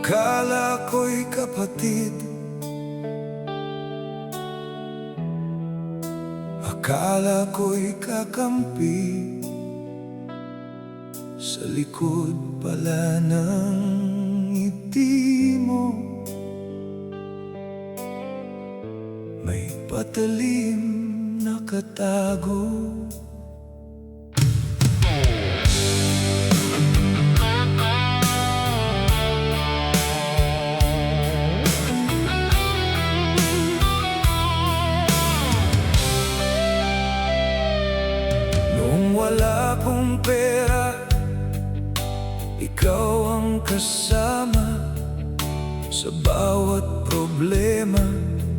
Akala ko'y kapatid, akala ko'y kakampi, sa likod pala ng ngiti mo may patalim na katago. Wala akong pera, ikaw ang kasama sa bawat problema.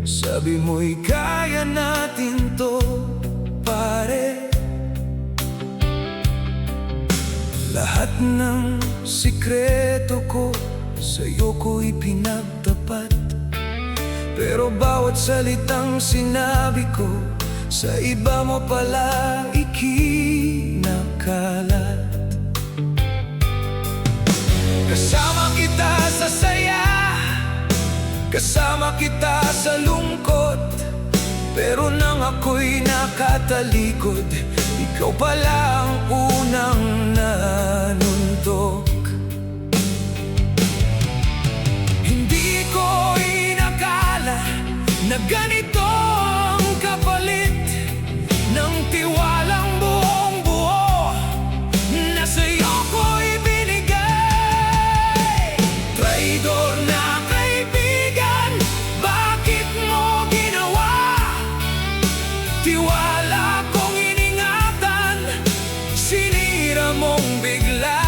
Sabi mo'y kaya natin to, pare. Lahat ng sikreto ko sa'yo ko'y pinagtapat, pero bawat salitang sinabi ko sa iba mo pala ikinakalat. Kasama kita sa saya, kasama kita sa lungkot, pero nang ako'y nakatalikod, ikaw pala ang unang nanuntok. Hindi ko inakala na ganito ang kapalit ng tiwalang buong buo na sa'yo ko'y binigay. Traidor na kaibigan, bakit mo ginawa? Tiwala kong iningatan, sinira mong bigla.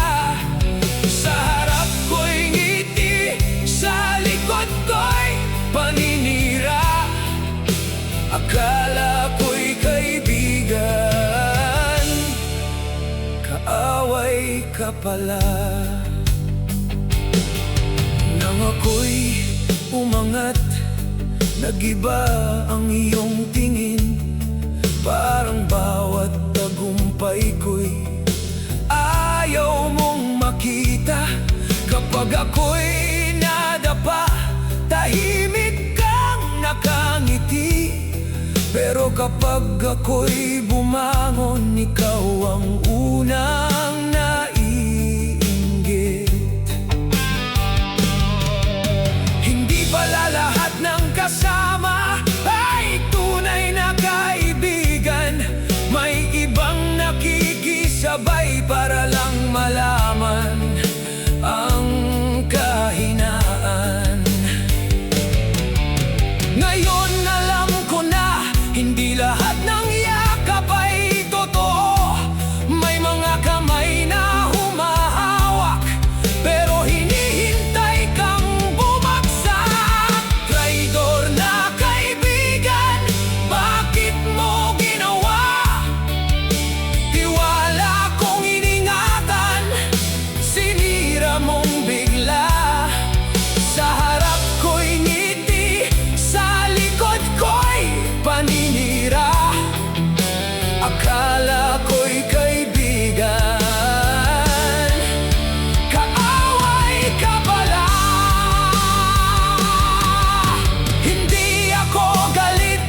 Sa harap ko'y ngiti, sa likod ko'y paninira. Akala ko'y kaibigan, kaaway ka pala. Nang ako'y umangat, nag-iba ang iyong tingin. Parang bawat tagumpay ko'y ayaw mong makita. Kapag ako'y nadapa, tahimik kang nakangiti. Pero kapag ako'y bumangon, ikaw ang unang naiinggit. Hindi pala lahat ng kasama ay tunay na kaibigan. May ibang nakikisabay para lang malaman ang kahinaan. Ngayon alam ko na hindi lahat ng yakap ay totoo. May mga kamay na humahawak, pero hinihintay kang bumagsak. Traidor na kaibigan, bakit mo ginawa? Tiwala kong iningatan, sinira mong bigla. Sa harap ko'y ngiti, sa likod ko'y paninira. Akala ko'y kaibigan, kaaway ka pala. Hindi ako galit,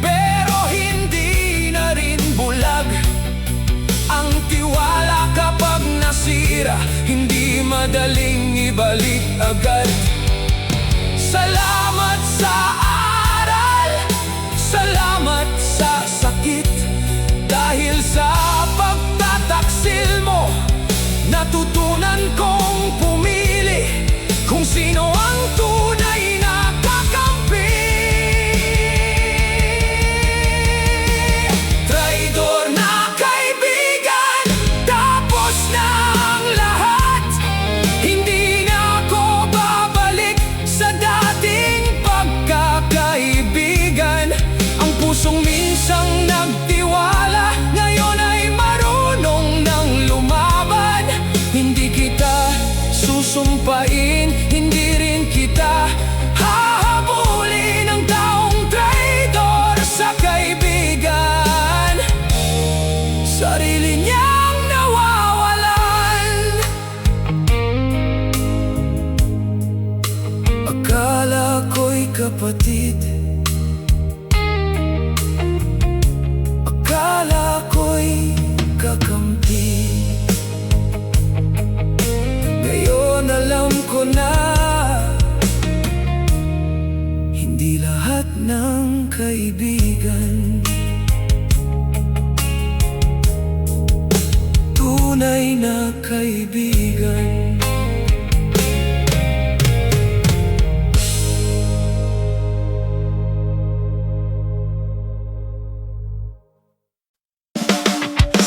pero hindi na rin bulag. Ang tiwala kapag nasira, hindi madaling ibalik agad. Salamat sa aral, salamat sa sakit. Dahil sa pagtataksil mo, natutunan kong pumili kung sino ang tunay na kakampi. Traidor na kaibigan, tapos na ang lahat. Hindi na ako babalik sa dating pagkakaibigan. Ang pusong minsang nagtiwala, ngayon ay marunong nang lumaban. Hindi kita susumpain, hindi rin kita hahabulin. Ang taong traidor sa kaibigan, sarili niyang nawawalan. kapatid. Akala ko'y kakampi, ngayon alam ko na hindi lahat ng kaibigan tunay na kaibigan.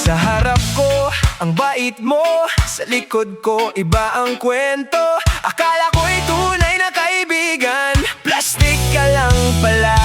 Sa harap ko, ang bait mo. Sa likod ko, iba ang kwento. Akala ko'y tunay na kaibigan, plastic ka lang pala.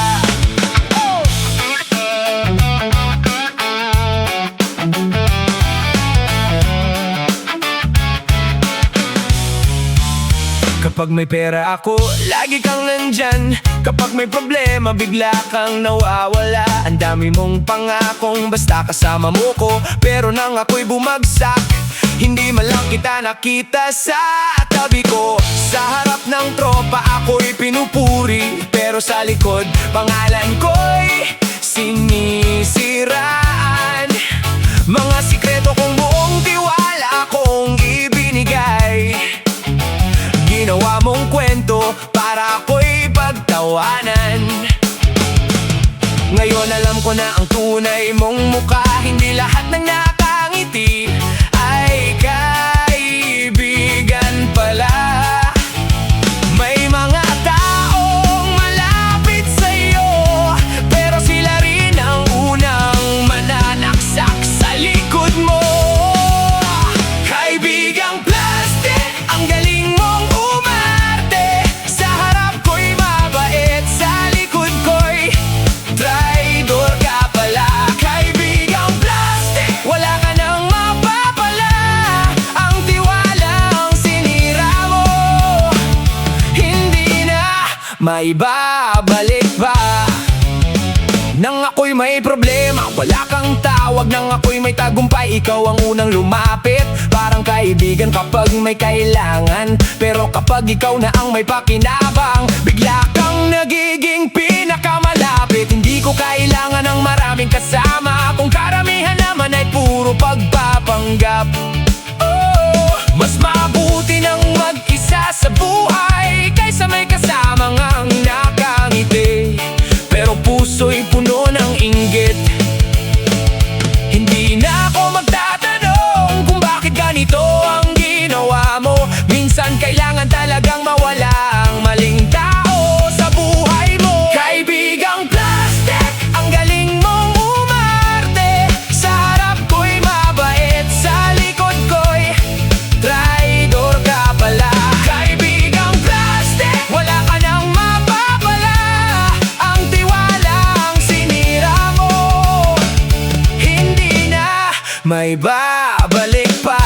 Kapag may pera ako, lagi kang nandyan. Kapag may problema, bigla kang nawawala. Ang dami mong pangakong basta kasama mo ko, pero nang ako'y bumagsak, hindi man lang kita nakita sa tabi ko. Sa harap ng tropa ako'y pinupuri, pero sa likod, pangalan ko'y sinisiraan. Mga sikreto kong buong tiwala kong ibinigay, ginawa mong kwento para ako'y pagtawanan. Ngayon alam ko na ang tunay mong mukha. Hindi lahat ng nakangiti ay kaibigan pala. May mga taong malapit sa'yo, pero sila rin ang unang mananaksak sa likod mo. Kaibigang plastic, ang galing mong umarte. Sa harap ko'y mabait, sa likod ko'y traidor ka pala. Kaibigang plastic, wala ka nang mapapala. Ang tiwala ang sinira mo, hindi na maibabalik pa. Nang ako'y may problema, wala kang tawag. Nang ako'y may tagumpay, ikaw ang unang lumapit. Parang kaibigan kapag may kailangan, pero kapag ikaw na ang may pakinabang, bigla kang nagiging pinakamalapit. Hindi ko kailangan ng maraming kasama, kung karamihan naman ay puro pagpapanggap. Oh, mas mabuti nang mag-isa sa buhay kaysa may kasamang ang nakangiti, pero puso'y puno ng inggit. Hindi na ako magtatanong kung bakit ganito ang ginawa mo. Minsan kailangan talagang mawala ang maling tao sa buhay mo. Kaibigang plastic, ang galing mong umarte. Sa harap ko'y mabait, sa likod ko'y traidor ka pala. Kaibigang plastic, wala ka nang mapapala. Ang tiwala ang sinira mo, hindi na may babalik pa.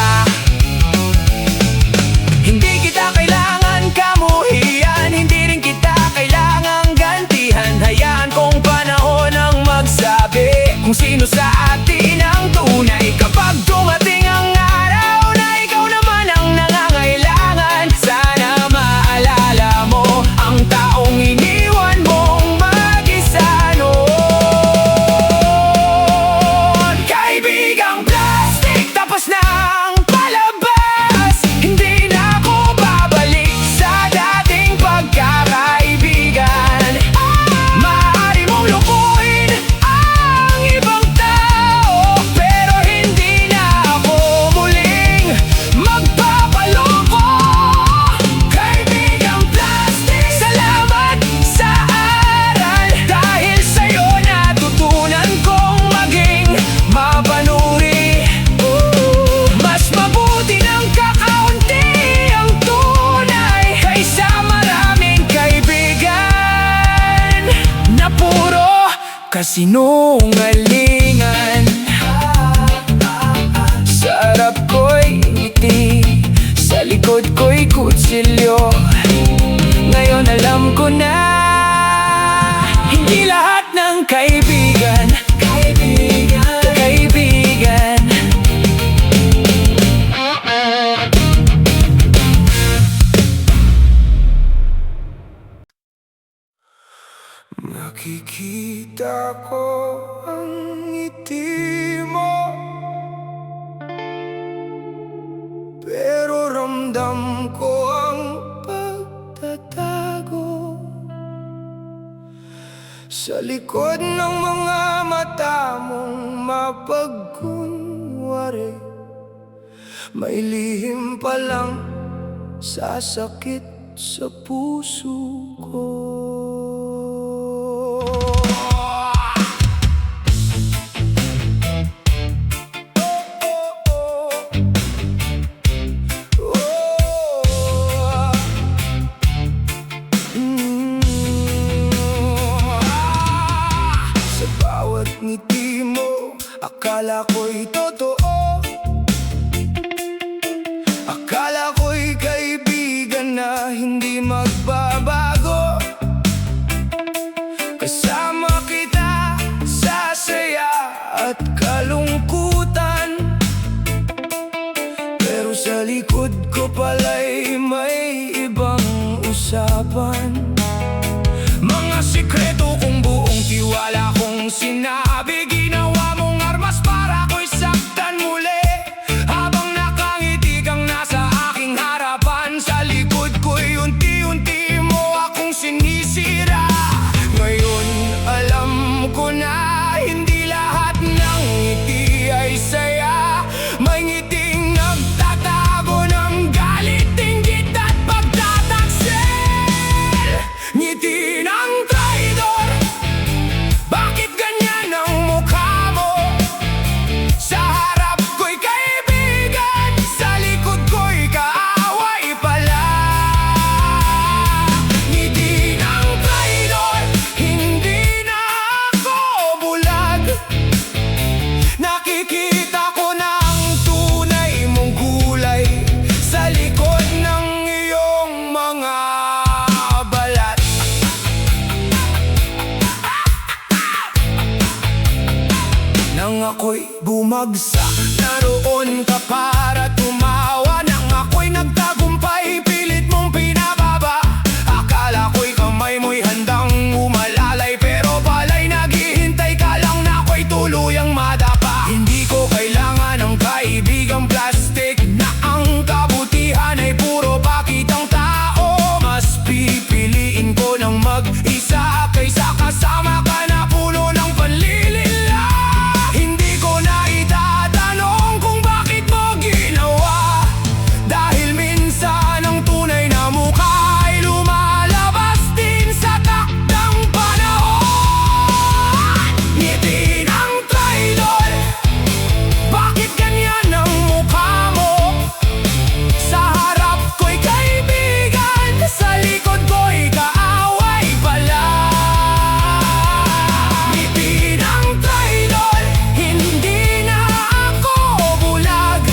Hindi kita kailangan kamuhian, hindi rin kita kailangang gantihan. Hayaan kong panahon ang magsabi kung sino sa atin ang tunay. Kapag dumating ang araw na ikaw naman ang nangangailangan, sana maalala mo ang taong iniwan mong mag-isa noon. Kaibigang plastic, tapos na ang palabas. Hindi na ako babalik sa dating pagkakaibigan. Maaari mong lukuhin ang ibang tao, pero hindi na ako muling magpapaloko. Kaibigang plastic, salamat sa aral. Dahil sa'yo natutunan kong maging mapanuri. Mas mabuti ng kakaunti ang tunay kaysa maraming kaibigan na puro kasinungalingan. Sa harap ko'y ngiti, sa likod ko'y kutsilyo. Ngayon alam ko na hindi lahat ng kaibigan kaibigan. Nakikita ko ang ngiti mo, pero ramdam ko ang pagtatago. Sa likod ng mga mata mong mapagkunwari, may lihim palang sasakit sa puso ko. Ngiti mo, akala ko'y totoo. Akala ko'y kaibigan na hindi magbabago. Kasama kita sa saya at kalungkutan, pero sa likod ko pala'y may ibang usapan. Mga sikreto kong buong tiwala kong sinabi, ginawa mong armas para ko'y saktan muli. Habang nakangiti kang nasa aking harapan, sa likod ko'y unti-unti mo akong sinisira. Ngayon alam ko na hindi lahat ng ngiti ay saya. May ngiting nagtatago ng galit, inggit at pagtataksil. Ngiti ng traidor, bakit ganyan ang mukha mo? Sa harap ko'y kaibigan, sa likod ko'y kaaway pala. Ngiti ng traidor, hindi na ako bulag. Nakikita ko na ang tunay mong kulay sa likod ng iyong mga balat. Nang ako'y bumagsak, naroon ka para tumawa. Nang ako'y nagtagumpay, pilit mong pinababa. Akala ko'y kamay mo'y handang umalalay, pero pala'y naghihintay ka lang na ako'y tuluyang madapa. Hindi ko kailangan ng kaibigang plastic, na ang kabutihan ay puro pakitang tao. Mas pipiliin ko ng mag-isa kaysa kasama ka na puno ng panlilila. Hindi ko na itatanong kung bakit mo ginawa, dahil minsan ang tunay na mukha ay lumalabas din sa takdang panahon. Ngiti ng traidor, bakit ganyan ang mukha mo? Sa harap ko'y kaibigan, sa likod ko'y kaaway pala. Ngiti ng traidor, hindi na ako bulag.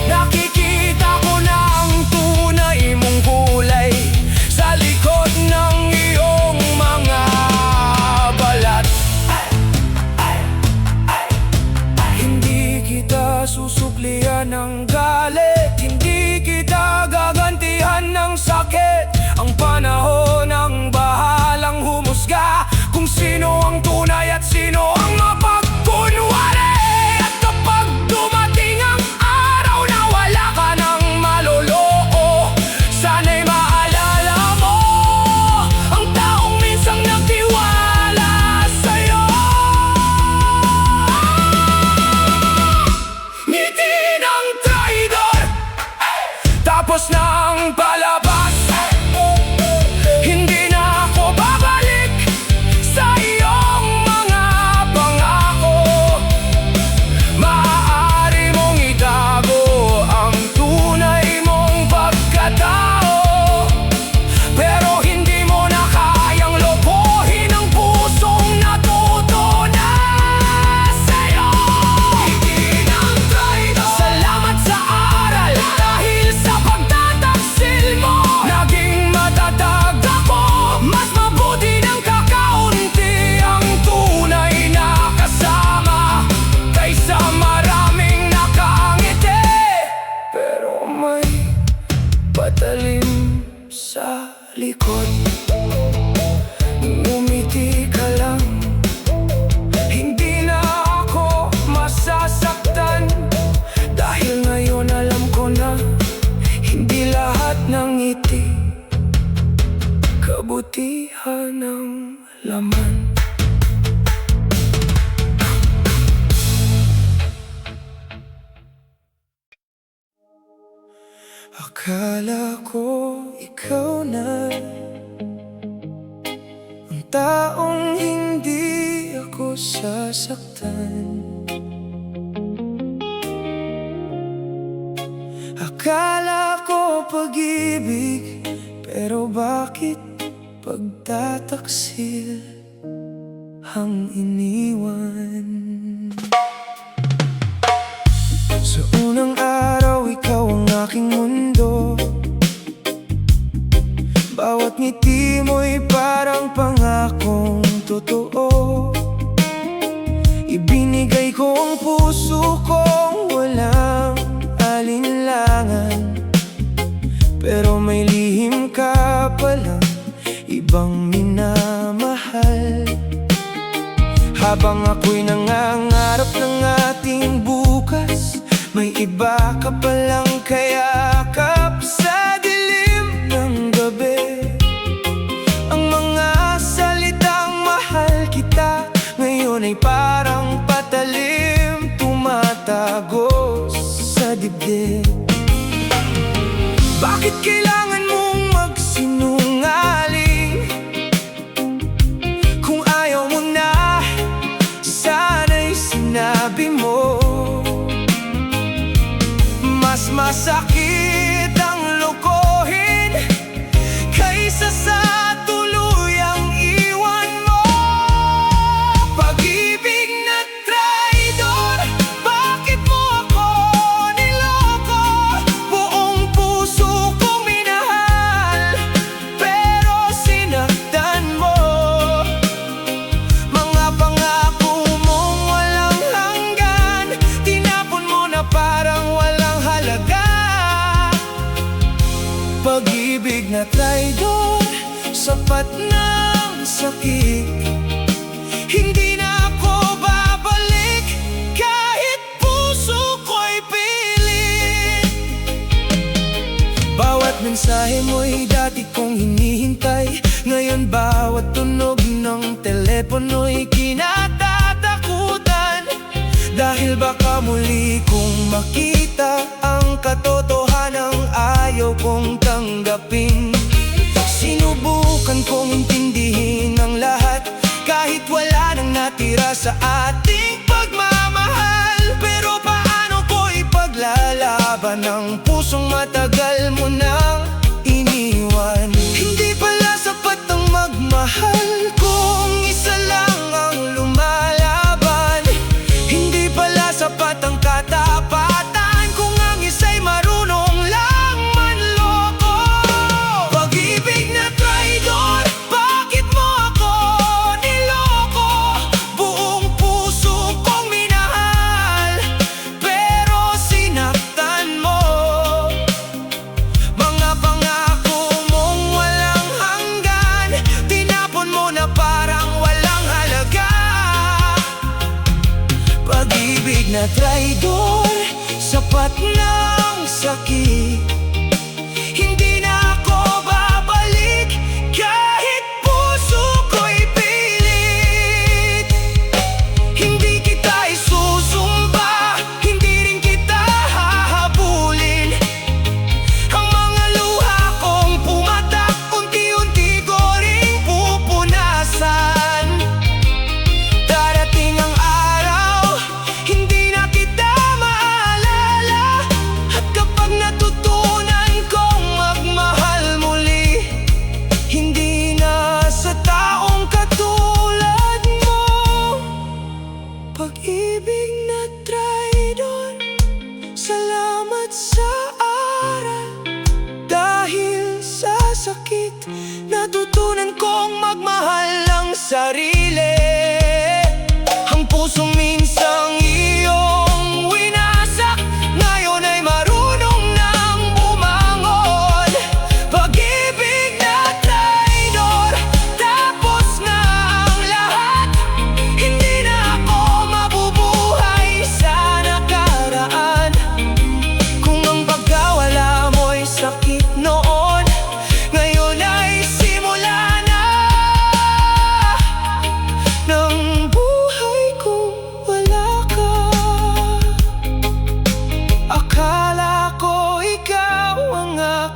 Nakikita ko na ang tunay mong kulay sa likod ng iyong mga balat. Hindi kita susuklian ng galit, hindi kita gagantihan ng sakit. Ang panahon ang bahalang humusga kung sino ang tunay at sino ang mapagkunwari. At kapag dumating ang araw na wala ka nang maloloko, sana'y maalala mo ang taong minsang nagtiwala sa'yo. Ngiti ng traidor, tapos ng palabas, hindi na ako babalik sa iyong mga pangako. Maaari mong itago ang tunay mong pagkatao, pero hindi mo na kayang lokohin ang pusong natuto na sa'yo. Ngiti ng traidor, salamat sa aral, dahil sa pagtataksil mo naging matatag ako. Mas mabuti ng kakaunti ang tunay na kasama kaysa maraming nakangiti, pero may patalim sa likod. Ngumiti ka lang, hindi na ako masasaktan. Dahil ngayon alam ko na hindi lahat ng ngiti kabutihan ng laman. Akala ko ikaw na ang taong hindi ako sasaktan. Akala ko pag-ibig, pero bakit pagtataksil ang iniwan? Sa unang araw, ikaw ang aking mundo. Bawat ngiti mo'y parang pangakong totoo. Ibinigay ko ang puso kong walang alinlangan, pero may lihim ka palang ibang minamahal. Habang ako'y nangangarap ng ating bukas, may iba ka palang kayakap sa dilim ng gabi. Ang mga salitang mahal kita ngayon ay parang patalim, tumatagos sa dibdib. Bakit kailangan mong magsinungaling? Kung ayaw mo na, sana'y sinabi mo. Mas masakit ang lokohin kaysa sa tuluyang iwan mo. Pag-ibig na traidor, bakit mo ako niloko? Buong puso kong minahal, pero sinaktan mo. Mga pangako mong walang hanggan, tinapon mo na parang walang halaga. Pag-ibig na traidor, sapat ng sakit. Hindi na ako babalik kahit puso ko'y pilit. Bawat mensahe mo'y dati kong hinihintay, ngayon bawat tunog ng telepono'y kinatatakutan. Dahil baka muli kong makita ang katotohanang ayaw kong tanggapin. Sinubukan kong intindihin ang lahat, kahit wala nang natira sa ating pagmamahal. Pero paano ko ipaglalaban ang pusong matagal mo nang iniwan? Hindi pala sapat ang magmahal kung isa lang ang lumalaban. Hindi pala sapat ang katapatan kung ang isa'y marunong lang manloko. Pag-ibig na traidor, bakit mo ako niloko? Buong puso kong minahal, pero sinaktan mo. Mga pangako mong walang hanggan, tinapon mo na parang walang halaga. Pag-ibig na traidor, sapat ng sakit. Hindi na ako babalik kahit puso ko'y pilit. Hindi kita isusumba, hindi rin kita hahabulin. Ang mga luha kong pumatak, unti-unti ko ring pupunasan. Darating ang araw, hindi na kita maalala. At kapag natutunan kong magmahal muli, hindi na sa taong katulad mo. Pag-ibig na traidor, salamat sa aral. Dahil sa sakit, natutunan kong magmahal ang sarili. Ang puso minsang iyong winasak, ngayon ay marunong nang bumangon. Pag-ibig na traidor, tapos na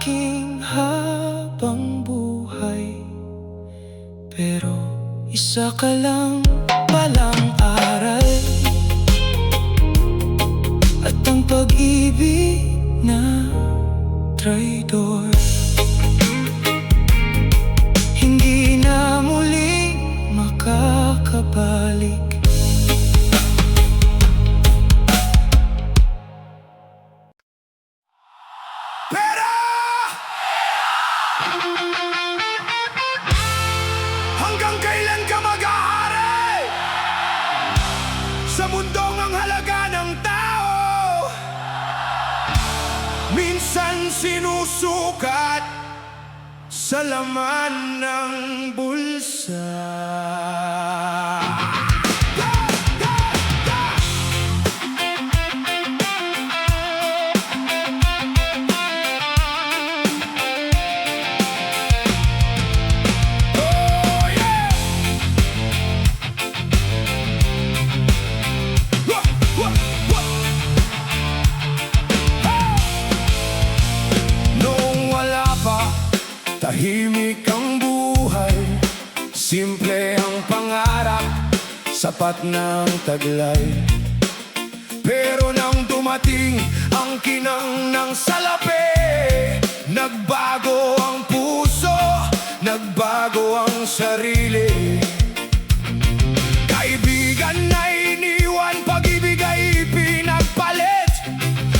aking habang buhay. Pero isa ka lang palang aral, at ang pag-ibig na traidor hindi na muling makakabalik. Pero hanggang kailan ka mag-ahari sa mundong ang halaga ng tao minsan sinusukat sa laman ng bulsa? Tahimik ang buhay, simple ang pangarap, sapat ng taglay. Pero nang dumating ang kinang ng salapi, nagbago ang puso, nagbago ang sarili. Kaibigan na iniwan, pag-ibig ay pinagpalit,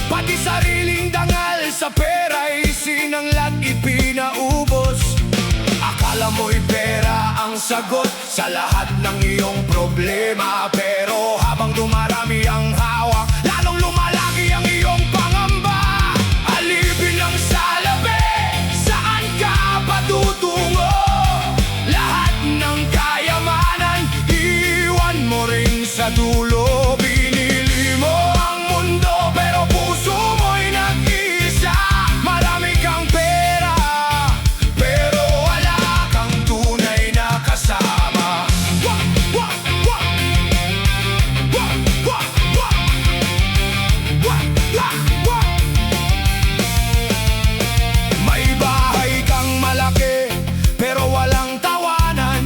pati sariling dangal sa pera'y sinanglat, ipinaubos. Akala mo'y pera ang sagot sa lahat ng iyong problema, pero habang dumarami ang hawak, lalong lumalaki ang iyong pangamba. Alipin ang salapi, saan ka patutungo? Lahat ng kayamanan, iwan mo rin sa dulo. Binili mo ang mundo, pero puso mo'y nag-iisa. Marami kang pera, pero wala kang tunay na kasama. Wah! Wah! Wah! Wah! Wah! Wah! Wah! Wah! Wah! May bahay kang malaki, pero walang tawanan.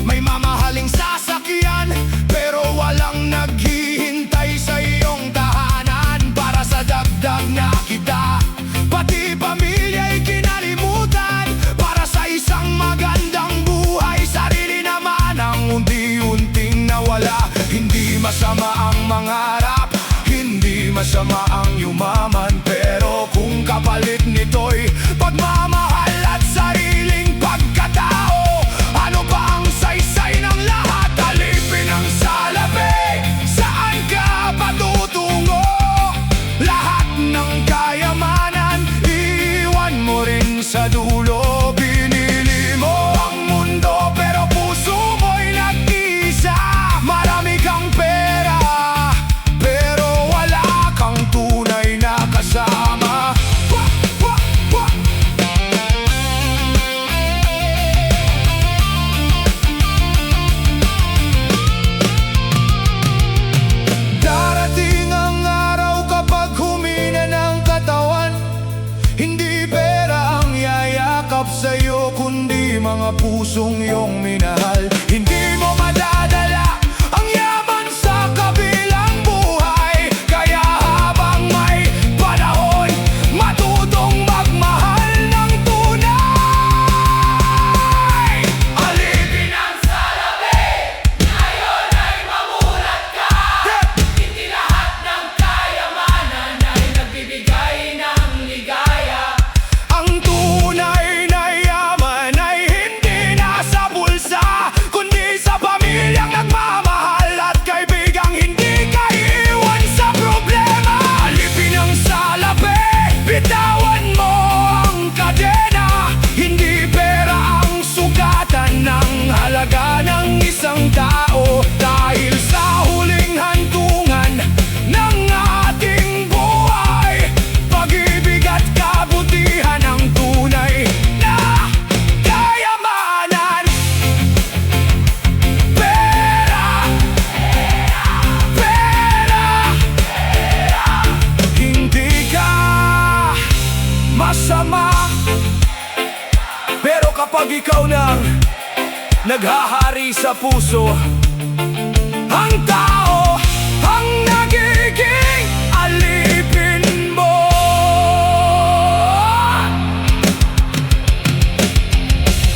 May mamahaling sasakyan, pero walang naghihintay sa iyong tahanan para sa dagdag na kita. Pati pamilya'y kinalimutan para sa isang magandang buhay. Sarili naman ang unti-unting nawala. Hindi masama ang mangarap, hindi masama ang yumaman, pero kung kapalit nito'y pagmamahal at sariling pagkatao, ano pa ang saysay ng lahat? Alipin ang salapi, saan ka patutungo? Lahat ng kayamanan, iwan mo rin sa dulo. Binili mo ang mundo, pero puso mo'y nag-isa. Marami kang pera, pero wala kang tunay na kasama. Wah! Wah! Wah! Darating ang araw kapag humina ng katawan, hindi pera ang yayakap sa'yo, kundi mga pusong iyong minahal. Hindi mo madadala ang yaman sa kabilang buhay, kaya habang may panahon, matutong magmahal ng tunay. Alipin ang salapi, ngayon ay mamulat ka. Hindi lahat ng kayamanan ay nagbibigay ng ligaya. Ang tunay na yaman ay hindi nasa bulsa, kundi Pero kapag ikaw nang naghahari sa puso, ang tao ang nagiging alipin mo.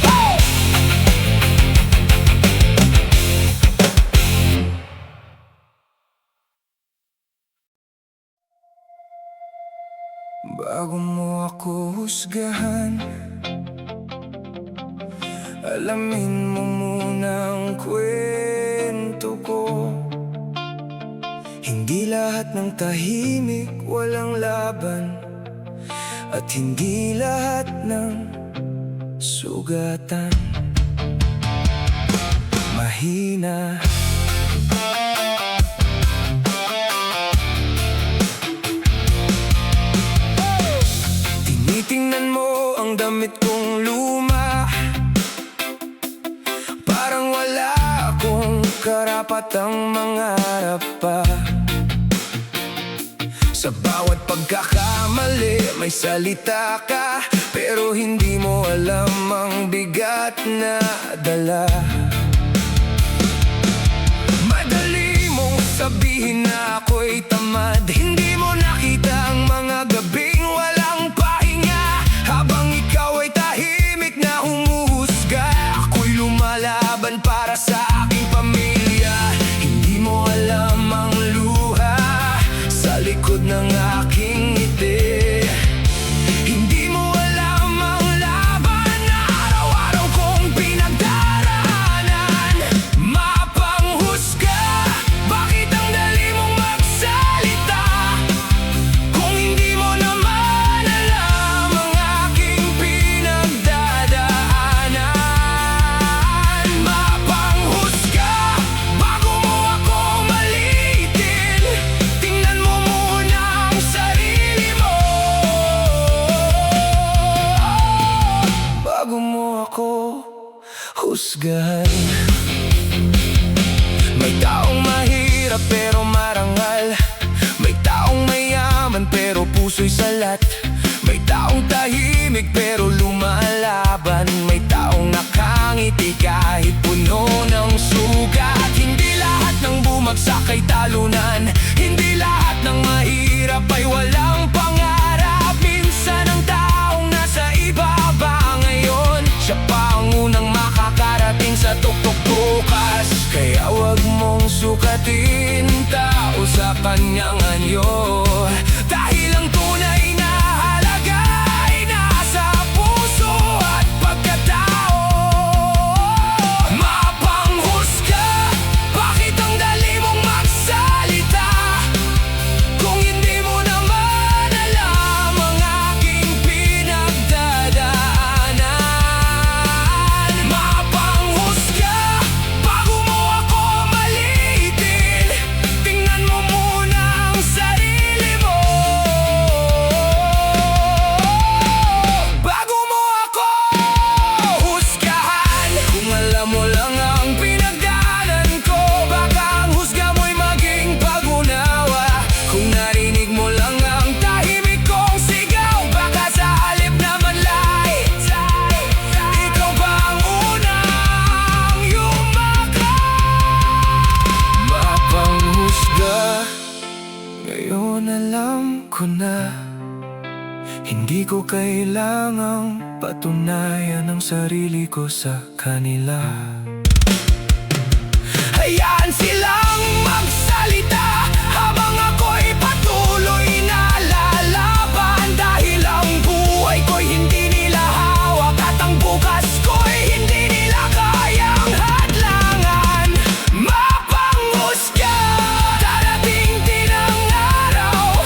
Oh! Bago mo ako husgahan, alamin mo muna ang kwento ko. Hindi lahat ng tahimik walang laban, at hindi lahat ng sugatan mahina. Tinitingnan mo ang damit kong luma, parang wala akong karapatang mangarap pa. Sa bawat pagkakamali may salita ka, pero hindi mo alam ang bigat na dala. Madali mong sabihin na ako'y tamad, hindi mo nakita ang mga gabing walang pahinga. Habang ikaw ay tahimik na humuhusga, ako'y lumalaban para sa aking pamilya. Hindi mo alam ang luha sa likod ng aking ngiti. Hindi mo alam ang laban na araw-araw kong pinagdaraanan. Mapanghusga, bakit ang dali mong magsalita kung hindi mo naman alam ang aking pinagdadaanan? Mapanghusga, bago mo ako maliitin, tingnan mo muna ang sarili mo. Bago mo ako husgahan. May taong mahirap pero marangal, may taong mayaman pero puso'y salat, may taong tahimik pero lumalaban, may taong nakangiti kahit puno ng sugat. Hindi lahat ng bumagsak ay talunan, hindi lahat ng mahirap ay walang pangarap. Minsan ang taong nasa ibaba ngayon, siya pa ang unang makakarating sa tuktok bukas. Kaya wag mong sukatin tao sa kanyang anyo, dahil ang tunay na halaga ay nasa puso at pagkatao. Mapanghusga, bakit ang dali mong magsalita kung hindi mo naman alam ang aking pinagdadaanan? Mapanghusga, bago mo ako maliitin, tingnan mo muna ang sarili mo. Bago mo ako husgahan, kung alam mo lang ang pinagdaanan ko, baka ang husga mo'y maging pag-unawa. Kung narinig mo lang ang tahimik kong sigaw, baka sa halip na manlait, ikaw ba ang unang yumakap? Mapanghusga, ngayon alam ko na hindi ko kailangang patunayan ang sarili ko sa kanila. Hayaan silang magsalita habang ako'y patuloy na lalaban, dahil ang buhay ko'y hindi nila hawak at ang bukas ko'y hindi nila kayang hadlangan. Mapanghusga, darating din ang araw,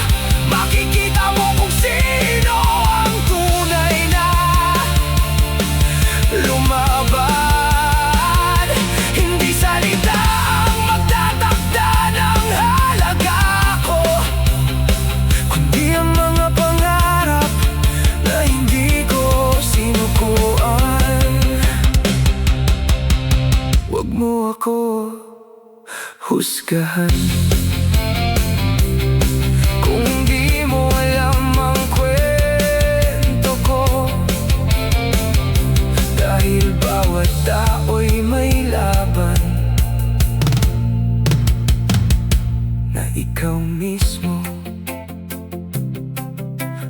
makikita mo kung sino ang tunay na lumaban. Hindi salita ang magtatakda ng halaga ko, kundi ang mga pangarap na hindi ko sinukuan. Huwag mo ako husgahan kung di mo alam ang kwento ko. ikaw mismo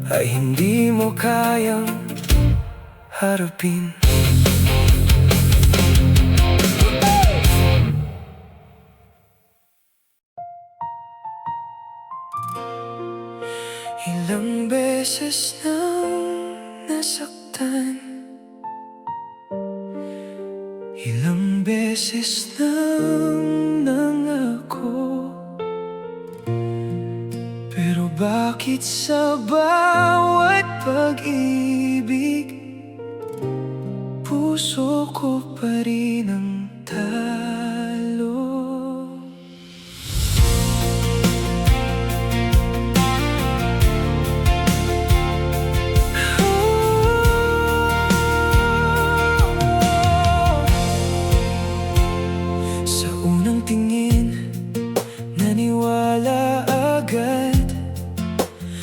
ay hindi mo kayang harapin. Ilang beses nang nasaktan, ilang beses nang nangako, pero bakit sa bawat pag-ibig puso ko pa rin ang talo? Sa unang tingin, naniwala agad.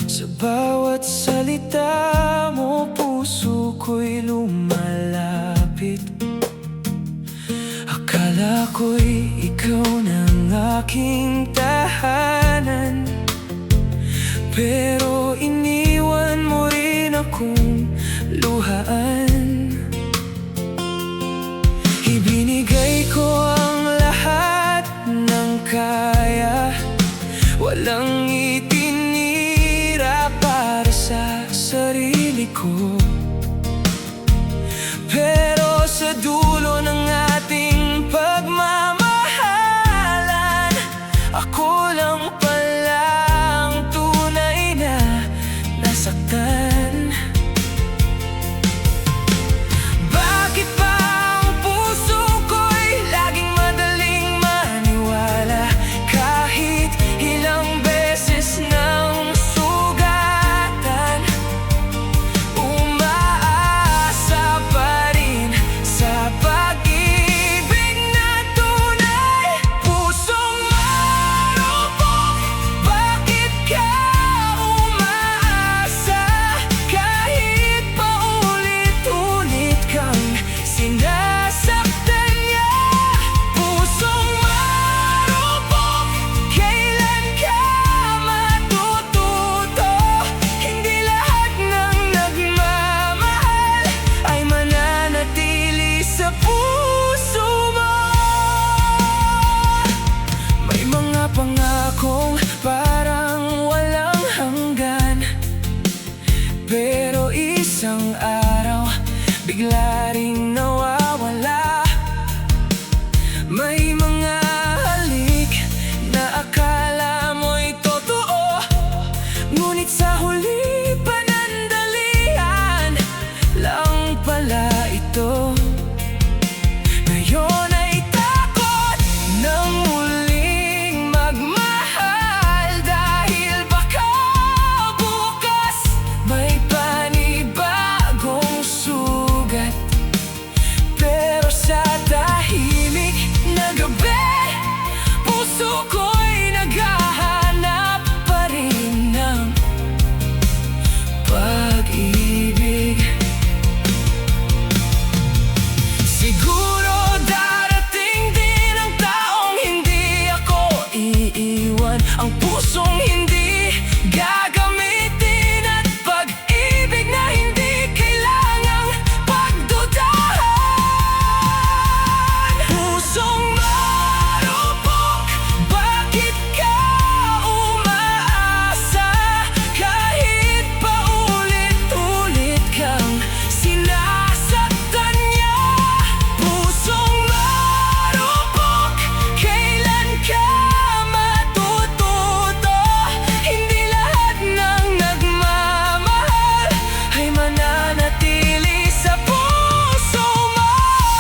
Sa bawat salita mo, puso ko'y lumalapit. Akala ko'y ikaw ng aking tahanan, pero iniwan mo rin akong luhaan. Ibinigay ko ang lahat ng kaya, walang itinira para sa sarili ko. Pero sa dulo ng ating pagmamahalan, ako lang pala ang tunay na nasaktan. Bakit ba ang puso ko'y laging madaling maniwala? Kahit ilang beses nang sugatan, umaasa pa rin sa pag-ibig na tunay. Pusong marupok, bakit ka umaasa? Kahit paulit-ulit kang sinasaktan niya. Pusong marupok, kailan ka matututo? Hindi lahat ng nagmamahal ay mananatili sa puso mo. May mga pangakong parang walang hanggan, pero isang araw bigla ring nawawala. May mga halik na akala mo'y totoo, ngunit sa huli panandalian lang pala ito. Ngayon ay takot nang muling magmahal, dahil baka bukas may panibagong sugat. Pero sa tahimik na gabi, puso ko'y naghahanap pa rin ng pag-ibig. Siguro darating din ang taong hindi ako iiwan, ang pusong hindi gagamitin, at pag-ibig na hindi kailangang pagdudahan. Pusong marupok, bakit ka umaasa? Kahit paulit-ulit kang sinasaktan niya. Pusong marupok, kailan ka matututo? Hindi lahat ng nagmamahal ay mananatili sa puso mo.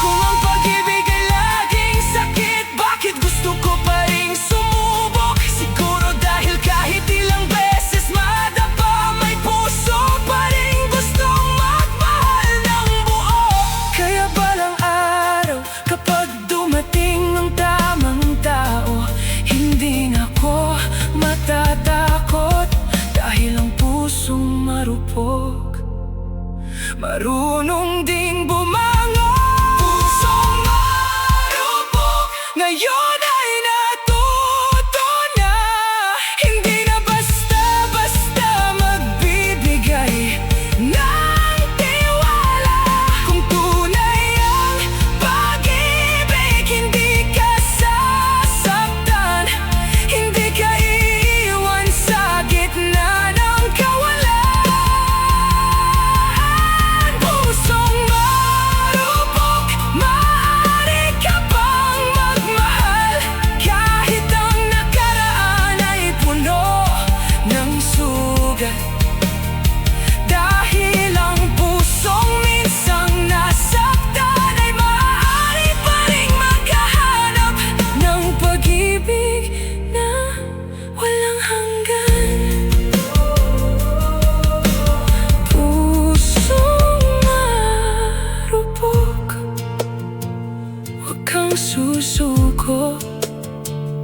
Kung ang pag-ibig ay laging sakit, bakit gusto ko pa ring sumubok? Siguro dahil kahit ilang beses madapa, may puso pa rin gustong magmahal ng buo. Kaya balang araw, kapag dumating ang tamang tao, hindi na ako matatakot, dahil ang pusong marupok marunong ding bumangon. Pusong marupok, ngayon ay natuto na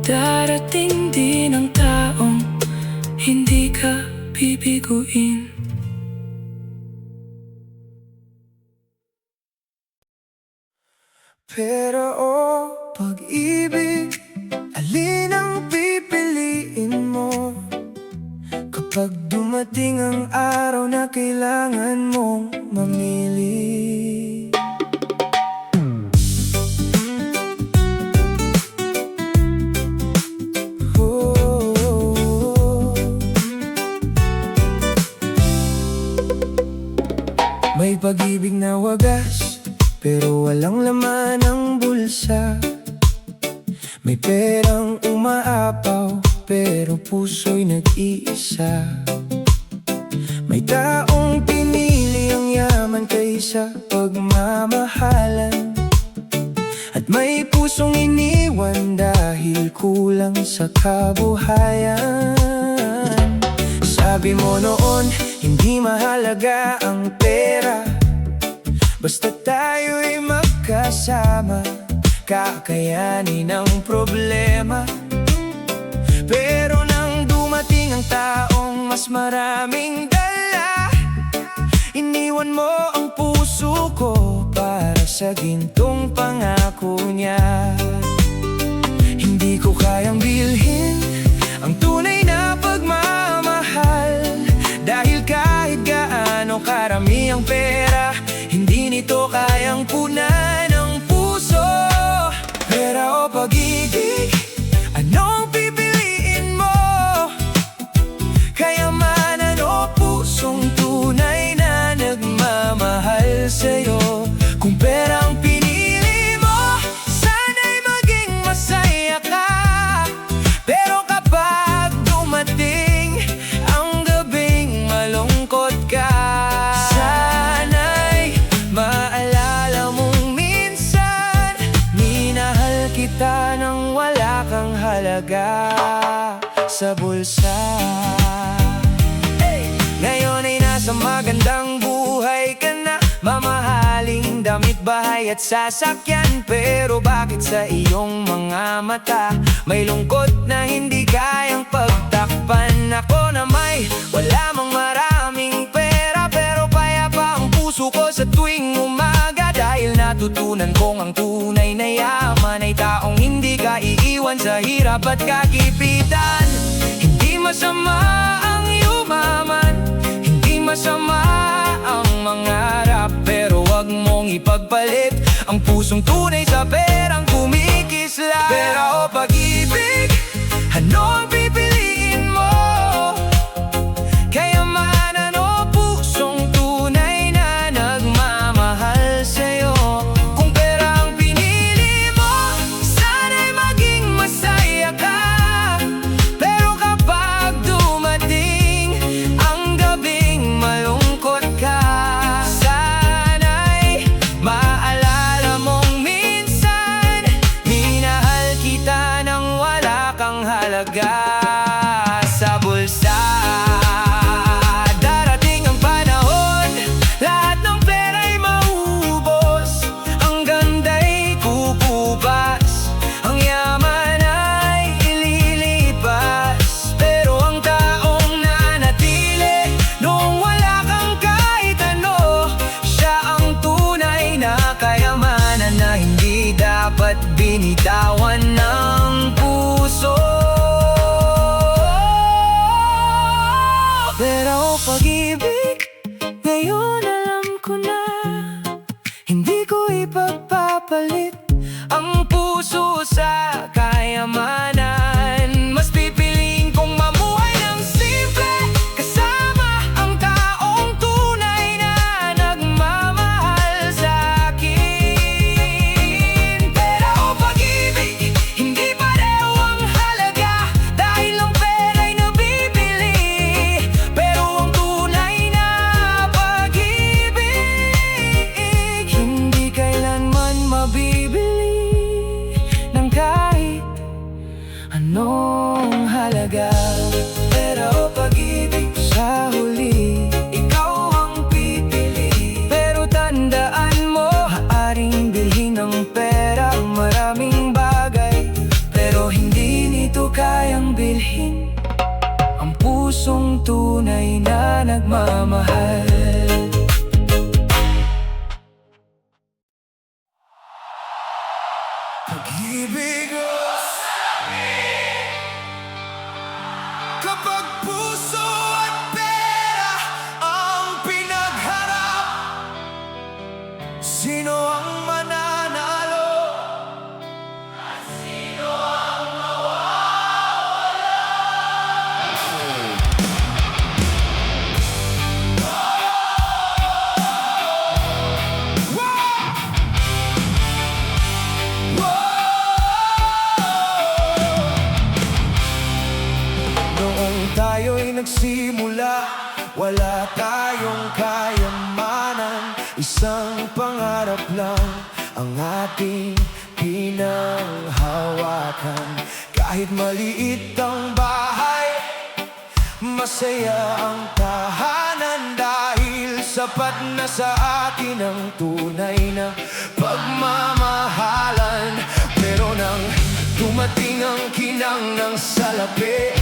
Darating din ang taong hindi ka bibiguin. Pero pag-ibig, alin ang pipiliin mo? Kapag dumating ang araw na kailangan mong mamili. May pag-ibig na wagas, pero walang laman ang bulsa. May perang umaapaw, pero puso'y nag-iisa. May taong pinili ang yaman kaysa pagmamahalan, at may pusong iniwan dahil kulang sa kabuhayan. Sabi mo noon, hindi mahalaga ang pera, basta tayo'y magkasama, kakayanin ang problema. Pero nang dumating ang taong mas maraming dala, iniwan mo ang puso ko para sa gintong pangako niya. Hindi ko kayang bilhin ang tunay na pagmamahal, dahil kahit gaano karami ang pera, hindi nito kayang punan ang puso. Pera o pag-ibig, anong pipiliin mo? Kayamanan o pusong tunay na nagmamahal sa'yo? Kung pera ang pinili mo, sana'y maging masaya ka. Pero kapag dumating ang gabing malungkot ka, sana'y maalala mong minsan minahal kita nang wala kang halaga sa bulsa. Ngayon ay nasa magandang buhay ka na, mamahaling damit, bahay at sasakyan. Pero bakit sa iyong mga mata may lungkot na hindi kayang pagtakpan? Ako na may wala mang maraming pera, pero payapa ang puso ko sa tuwing umaga, dahil natutunan kong ang tunay na yaman ay taong hindi ka iiwan sa hirap at kagipitan. Hindi masama ang yumaman, hindi masama ang mangarap, pero wag mong ipagpalit ang pusong tunay sa perang kumikisla. Pera o pag-ibig, ano ang pipiliin mo? Kayamanan o pusong tunay na nagmamahal sa'yo? Kung pera ang pinili mo, sana'y maging masaya ka. Pero kapag dumating ang gabing malungkot ka, sana'y maalala mong minsan pagmamahal. Pag-ibig o kapag puso at pera ang pinagharap, sino ang mananalo? At sino ang mawawala? Noong tayo'y nagsimula, wala tayong kayamanan. Isang pangarap lang ang ating pinanghawakan. Kahit maliit ang bahay, masaya ang tahanan. Dahil sapat na sa atin ang tunay na pagmamahalan. Pero nang dumating ang kinang ng salapi,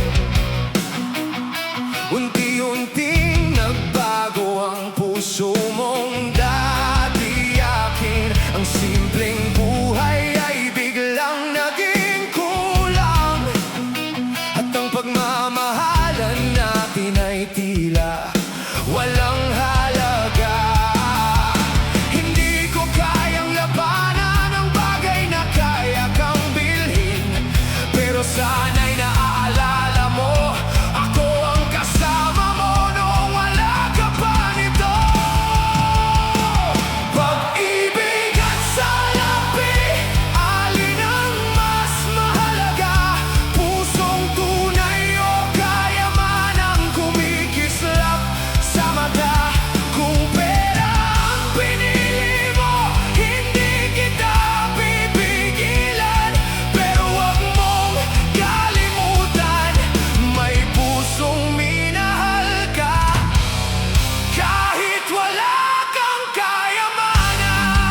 unti-unting nagbago ang puso mong dati akin. Ang simpleng buhay ay biglang naging kulang, at ang pagmamahalan natin ay tila walang halaga. Hindi ko kayang labanan ang bagay na kaya kang bilhin, pero sana'y naaalala mo ako ang kasama mo noong wala ka pa nito. Pag-ibig at salapi, alin ang mas mahalaga? Pusong tunay o kayamanang kumikislap sa mata? Kung pera ang pinili mo, hindi kita pipigilan. Pero wag mong kalimutan, may pusong minahal ka, kahit wala kang kayamanan.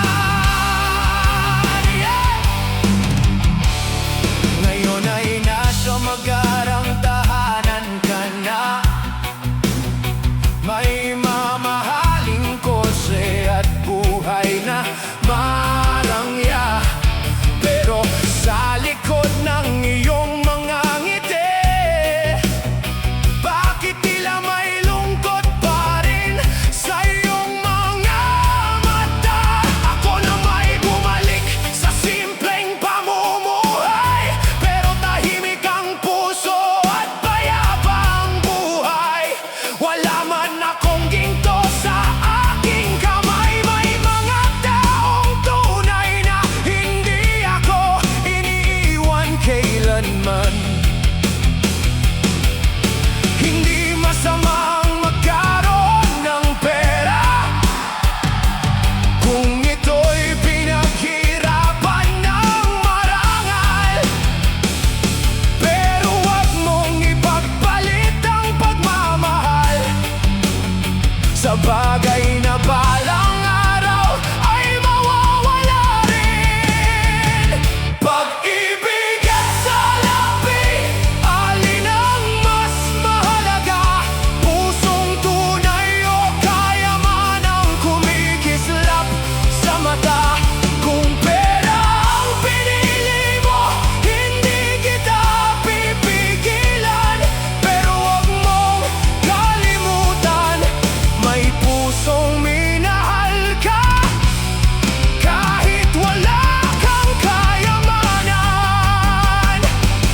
Yeah! Ngayon ay nasa magarang tahanan ka na, may mamahaling kotse at buhay na marangya. Pero sa likod ng iyong mga ngiti, bakit tila may lungkot pa rin sa iyong mga mata? Ako na may bumalik sa simpleng pamumuhay, pero tahimik ang puso at payapa ang buhay. Wala man akong ginto sa aking kamay, may mga taong tunay na hindi ako iniiwan kailanman. Hindi masamang magkaroon ng pera kung ito'y pinaghirapan ng marangal. Pero wag mong ipagpalit ang pagmamahal sa bagay na balang araw ay mawawala rin. Pag-ibig at salapi, alin ang mas mahalaga? Pusong tunay o kayamanang kumikislap sa mata? Kung pera ang pinili mo, hindi kita pipigilan. Pero wag mong kalimutan, may pusong minahal ka, kahit wala kang kayamanan.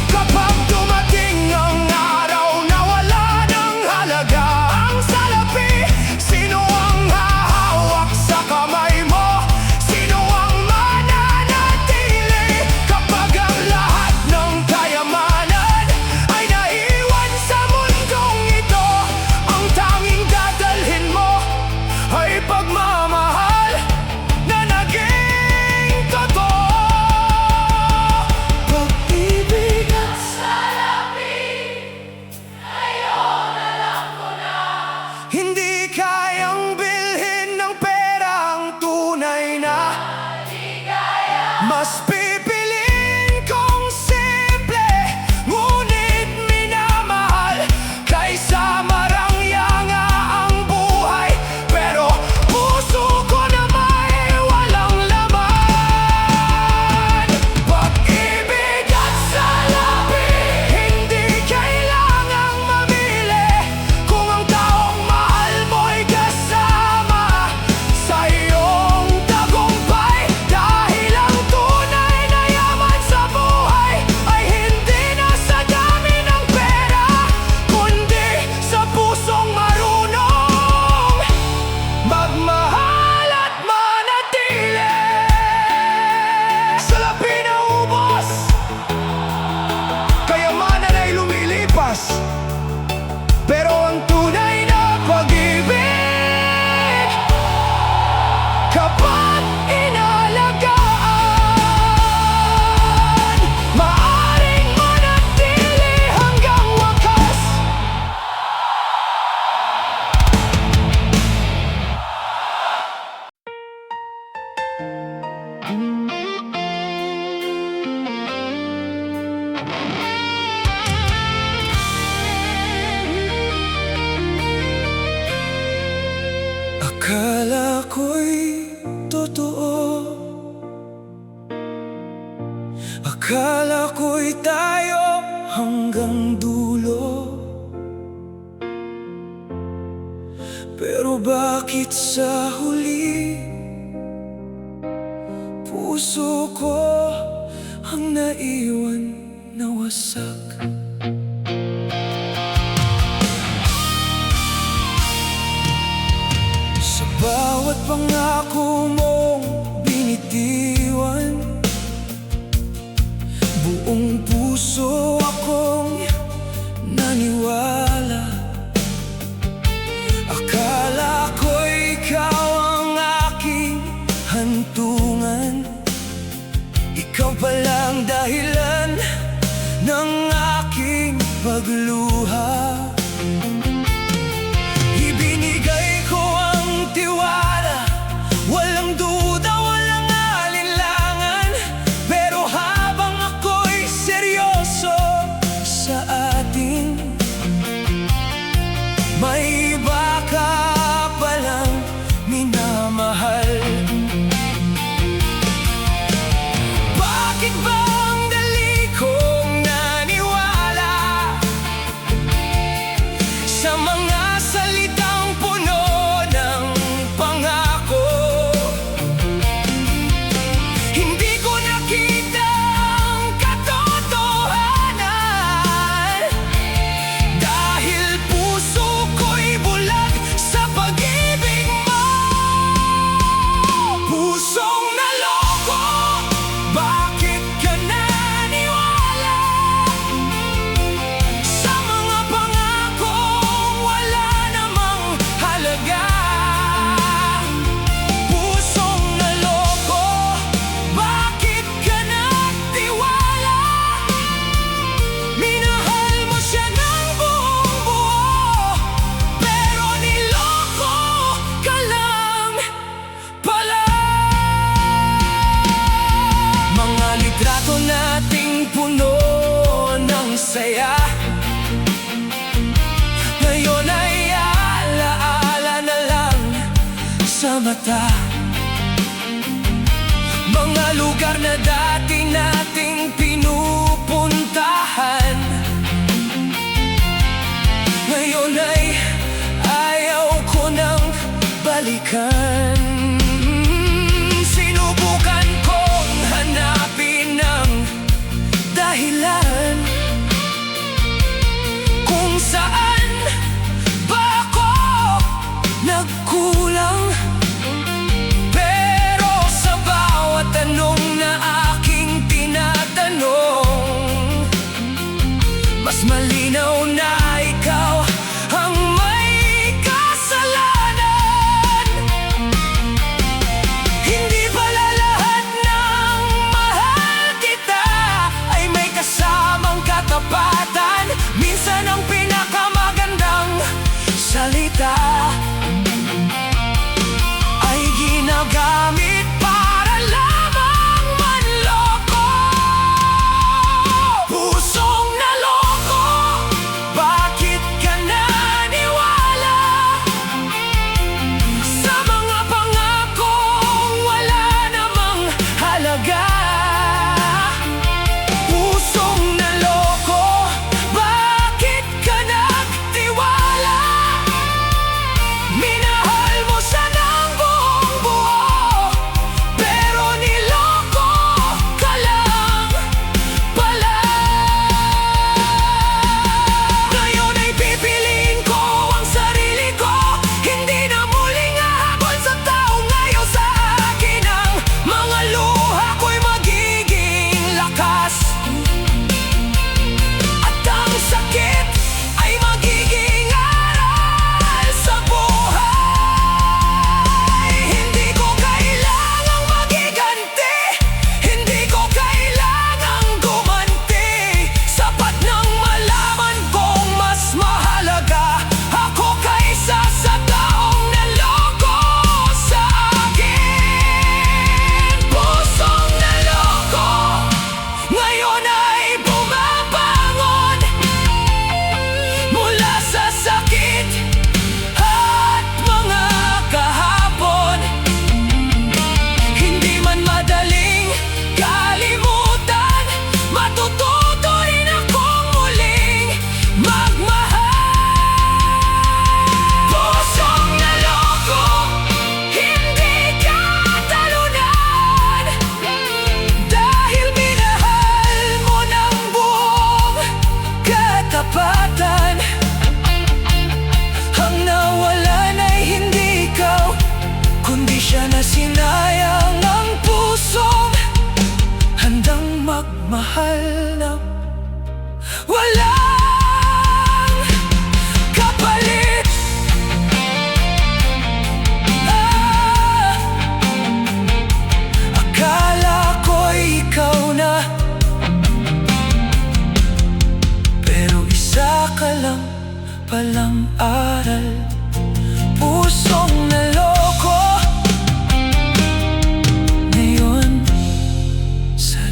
Kapag dumating ang araw na wala ng halaga ang salapi, sino ang hahawak sa kamay mo? Sino ang mananatili kapag ang lahat ng kayamanan ay naiwan sa mundong ito? Ang tanging dadalhin mo ay pagmamahal na naging totoo. Pag-ibig at salapi, ngayon alam ko na, hindi kayang bilhin ng pera ang tunay na mas pipiliin kong simple, ngunit minamahal kaysa marangyang ang buhay. kapag inalagaan, maaring manatili hanggang wakas. Akala ko'y totoo, akala ko'y tayo hanggang dulo. Pero bakit sa huli puso ko ang naiwan na wasak? Sa bawat pangako mong binitiwan, buong puso akong naniwala. Akala ko'y ikaw ang aking hantungan, ikaw palang dahilan ng aking pagluha. Ibinigay ko ang tiwala, walang duda, walang alinlangan. Pero habang ako'y seryoso sa atin, may iba ka palang minamahal. Bakit ba ang dali kong naniwala sa mga salitang puno ng pangako? Hindi ko nakita ang katotohanan, dahil puso ko'y bulag sa pag-ibig mo. Pusong naloko, bakit ka naniwala sa mga pangakong wala namang halaga? Pusong naloko, bakit ka nagtiwala? Minahal mo siya ng buong buo, pero niloko ka lang pala. Mga litrato nating puno ng saya, ngayon ay alaala na lang sa mata. Mga lugar na dati nating pinupuntahan, ngayon ay ayaw ko nang balikan. Sinubukan kong hanapin ang dahilan kung saan ba ako nagkulang. Pero sa bawat tanong na aking tinatanong,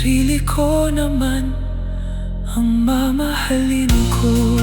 Sarili ko naman ang mamahalin ko.